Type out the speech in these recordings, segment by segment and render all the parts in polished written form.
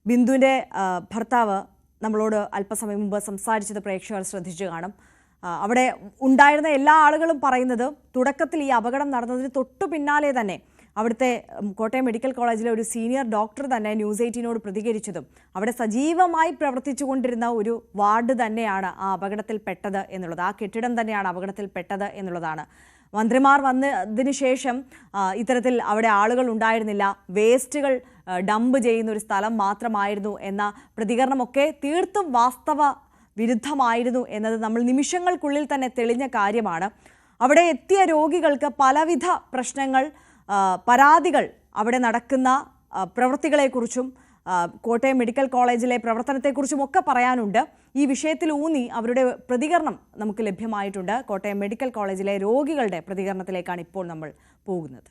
ബിന്ദുവിൻ്റെ ഭർത്താവ് നമ്മളോട് അല്പസമയം മുമ്പ് സംസാരിച്ചത് പ്രേക്ഷകർ ശ്രദ്ധിച്ചു കാണും. അവിടെ ഉണ്ടായിരുന്ന എല്ലാ ആളുകളും പറയുന്നത് തുടക്കത്തിൽ ഈ അപകടം നടന്നതിന് തൊട്ടു പിന്നാലെ തന്നെ അവിടുത്തെ കോട്ടയം മെഡിക്കൽ കോളേജിലെ ഒരു സീനിയർ ഡോക്ടർ തന്നെ ന്യൂസ് 18നോട് പ്രതികരിച്ചതും അവിടെ സജീവമായി പ്രവർത്തിച്ചുകൊണ്ടിരുന്ന ഒരു വാർഡ് തന്നെയാണ് ആ അപകടത്തിൽപ്പെട്ടത് എന്നുള്ളത്, ആ കെട്ടിടം തന്നെയാണ് അപകടത്തിൽപ്പെട്ടത് എന്നുള്ളതാണ്. മന്ത്രിമാർ വന്നതിന് ശേഷം ഇത്തരത്തിൽ അവിടെ ആളുകൾ ഉണ്ടായിരുന്നില്ല, വേസ്റ്റുകൾ ഡംപ് ചെയ്യുന്ന ഒരു സ്ഥലം മാത്രമായിരുന്നു എന്ന പ്രതികരണമൊക്കെ തീർത്തും വാസ്തവ വിരുദ്ധമായിരുന്നു എന്നത് നമ്മൾ നിമിഷങ്ങൾക്കുള്ളിൽ തന്നെ തെളിഞ്ഞ കാര്യമാണ്. അവിടെ എത്തിയ രോഗികൾക്ക് പലവിധ പ്രശ്നങ്ങൾ, പരാതികൾ അവിടെ നടക്കുന്ന പ്രവൃത്തികളെക്കുറിച്ചും കോട്ടയം മെഡിക്കൽ കോളേജിലെ പ്രവർത്തനത്തെക്കുറിച്ചും ഒക്കെ പറയാനുണ്ട്. ഈ വിഷയത്തിൽ ഊന്നി അവരുടെ പ്രതികരണം നമുക്ക് ലഭ്യമായിട്ടുണ്ട്. കോട്ടയം മെഡിക്കൽ കോളേജിലെ രോഗികളുടെ പ്രതികരണത്തിലേക്കാണ് ഇപ്പോൾ നമ്മൾ പോകുന്നത്.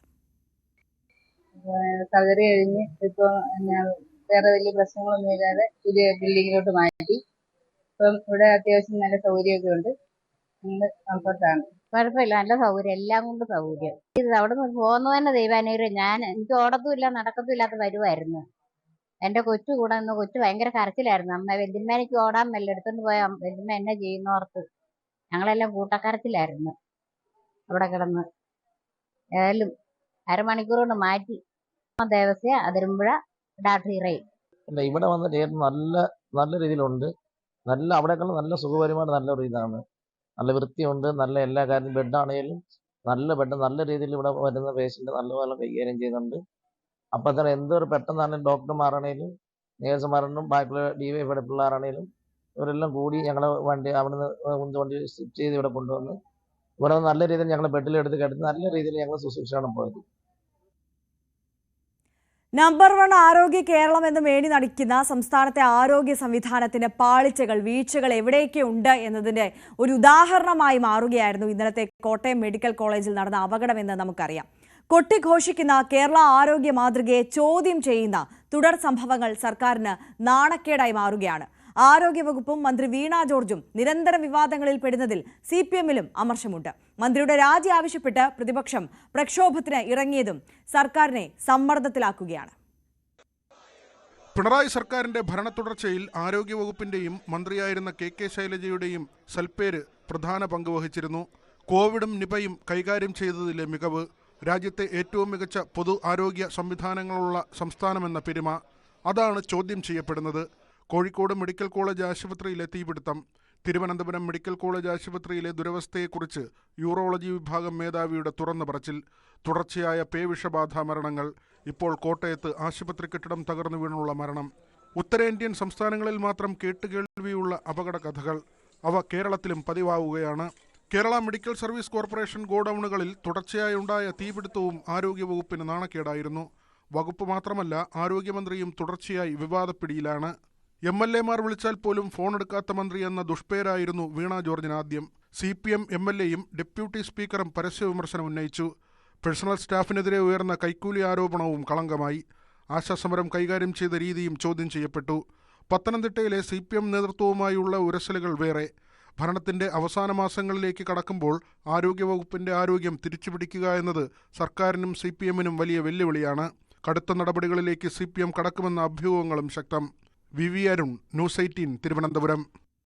സർജറി കഴിഞ്ഞ് ഇപ്പോൾ വേറെ വലിയ പ്രശ്നങ്ങളൊന്നും ഇല്ലാതെ പുതിയ ബിൽഡിങ്ങിലോട്ട് മാറ്റി. ഇപ്പം ഇവിടെ അത്യാവശ്യം നല്ല സൗകര്യമൊക്കെ ഉണ്ട്, കംഫർട്ടാണ്. കുഴപ്പമില്ല, നല്ല സൗകര്യം, എല്ലാം കൊണ്ട് സൗകര്യം. ഇത് അവിടെ നിന്ന് പോകുന്നത് തന്നെ ദൈവാനുഗ്രഹം. എനിക്ക് ഓടത്തുമില്ല നടക്കത്തും ഇല്ലാത്ത വരുമായിരുന്നു. എൻ്റെ കൊച്ചു കൂടെ നിന്ന് കൊച്ചു ഭയങ്കര കരച്ചിലായിരുന്നു. അമ്മ വല്യമ്മ എനിക്ക് ഓടാൻ മെല്ലെ എടുത്തോണ്ട് പോയ വല്യമ്മ എന്നെ ചെയ്യുന്നോർത്ത് ഞങ്ങളെല്ലാം കൂട്ടക്കരച്ചിലായിരുന്നു. അവിടെ കിടന്ന് ഏതായാലും അരമണിക്കൂർ കൊണ്ട് മാറ്റി. ദേവസ്യ അതിരുമ്പുഴ ഡാക്ടർ ഇവിടെ വന്ന് നല്ല രീതിയിലുണ്ട്. അവിടേക്കുള്ള നല്ല സുഖപരമായ നല്ലൊരു ഇതാണ്, നല്ല വൃത്തിയുണ്ട്, നല്ല എല്ലാ കാര്യവും. ബെഡാണെങ്കിലും നല്ല ബെഡ്, നല്ല രീതിയിൽ ഇവിടെ വരുന്ന പേഷ്യന്റ് നല്ലപോലെ കൈകാര്യം ചെയ്യുന്നുണ്ട്. അപ്പം തന്നെ എന്തൊരു പെട്ടെന്നാണെങ്കിലും ഡോക്ടർമാരാണേലും നേഴ്സുമാരാണെങ്കിലും ബാക്കിയുള്ള DYFIയുടെ പിള്ളേരാണേലും ഇവരെല്ലാം കൂടി ഞങ്ങളെ വണ്ടി അവിടുന്ന് വണ്ടി സ്റ്റിച്ച് ചെയ്ത് ഇവിടെ കൊണ്ടുവന്ന് ഇവിടെ നല്ല രീതിയിൽ ഞങ്ങൾ ബെഡിലെടുത്ത് കിടന്ന് നല്ല രീതിയിൽ ഞങ്ങൾ ശുശ്രൂഷയാണ് പോയത്. നമ്പർ 1 ആരോഗ്യ കേരളം എന്ന് മേടി നടിക്കുന്ന സംസ്ഥാനത്തെ ആരോഗ്യ സംവിധാനത്തിന്റെ പാളിച്ചകൾ, വീഴ്ചകൾ എവിടെയൊക്കെ ഉണ്ട് എന്നതിന്റെ ഒരു ഉദാഹരണമായി മാറുകയായിരുന്നു ഇന്നലത്തെ കോട്ടയം മെഡിക്കൽ കോളേജിൽ നടന്ന അപകടമെന്ന് നമുക്കറിയാം. കൊട്ടിഘോഷിക്കുന്ന കേരള ആരോഗ്യ മാതൃകയെ ചോദ്യം ചെയ്യുന്ന തുടർ സംഭവങ്ങൾ സർക്കാരിന് നാണക്കേടായി മാറുകയാണ്. ആരോഗ്യവകുപ്പും മന്ത്രി വീണ ജോർജും നിരന്തര വിവാദങ്ങളിൽ പെടുന്നതിൽ CPMലും അമർഷമുണ്ട്. മന്ത്രിയുടെ രാജി ആവശ്യപ്പെട്ട് പ്രതിപക്ഷം പ്രക്ഷോഭത്തിന് ഇറങ്ങിയതും സർക്കാരിനെ സമ്മർദ്ദത്തിലാക്കുകയാണ്. പിണറായി സർക്കാരിന്റെ ഭരണ തുടർച്ചയിൽ ആരോഗ്യവകുപ്പിന്റെയും മന്ത്രിയായിരുന്ന KK ശൈലജയുടെയും സൽപ്പേര് പ്രധാന പങ്ക് വഹിച്ചിരുന്നു. കോവിഡും നിപയും കൈകാര്യം ചെയ്തതിലെ മികവ്, രാജ്യത്തെ ഏറ്റവും മികച്ച പൊതു ആരോഗ്യ സംവിധാനങ്ങളുള്ള സംസ്ഥാനമെന്ന പെരുമ, അതാണ് ചോദ്യം ചെയ്യപ്പെടുന്നത്. കോഴിക്കോട് മെഡിക്കൽ കോളേജ് ആശുപത്രിയിലെ തീപിടുത്തം, തിരുവനന്തപുരം മെഡിക്കൽ കോളേജ് ആശുപത്രിയിലെ ദുരവസ്ഥയെക്കുറിച്ച് യൂറോളജി വിഭാഗം മേധാവിയുടെ തുറന്നു പറച്ചിൽ, തുടർച്ചയായ പേവിഷബാധ മരണങ്ങൾ, ഇപ്പോൾ കോട്ടയത്ത് ആശുപത്രി കെട്ടിടം തകർന്നു വീണുള്ള മരണം, ഉത്തരേന്ത്യൻ സംസ്ഥാനങ്ങളിൽ മാത്രം കേട്ടുകേൾവിയുള്ള അപകട കഥകൾ, അവ കേരളത്തിലും പതിവാവുകയാണ്. കേരള മെഡിക്കൽ സർവീസ് കോർപ്പറേഷൻ ഗോഡൌണുകളിൽ തുടർച്ചയായി ഉണ്ടായ തീപിടുത്തവും ആരോഗ്യവകുപ്പിന് നാണക്കേടായിരുന്നു. വകുപ്പ് മാത്രമല്ല, ആരോഗ്യമന്ത്രിയും തുടർച്ചയായി വിവാദപ്പിടിയിലാണ്. MLAമാർ വിളിച്ചാൽ പോലും ഫോൺ എടുക്കാത്ത മന്ത്രി എന്ന ദുഷ്പേരായിരുന്നു വീണ ജോർജിന് ആദ്യം. CPM MLAയും ഡെപ്യൂട്ടി സ്പീക്കറും പരസ്യ വിമർശനം ഉന്നയിച്ചു. പേഴ്സണൽ സ്റ്റാഫിനെതിരെ ഉയർന്ന കൈക്കൂലി ആരോപണവും കളങ്കമായി. ആശാസമരം കൈകാര്യം ചെയ്ത രീതിയും ചോദ്യം ചെയ്യപ്പെട്ടു. പത്തനംതിട്ടയിലെ CPM നേതൃത്വവുമായുള്ള ഉരസലുകൾ വേറെ. ഭരണത്തിന്റെ അവസാന മാസങ്ങളിലേക്ക് കടക്കുമ്പോൾ ആരോഗ്യവകുപ്പിന്റെ ആരോഗ്യം തിരിച്ചുപിടിക്കുക എന്നത് സർക്കാരിനും CPMനും വലിയ വെല്ലുവിളിയാണ്. കടുത്ത നടപടികളിലേക്ക് CPM കടക്കുമെന്ന അഭ്യൂഹങ്ങളും ശക്തം. VV Arun, news 18, Thiruvananthapuram.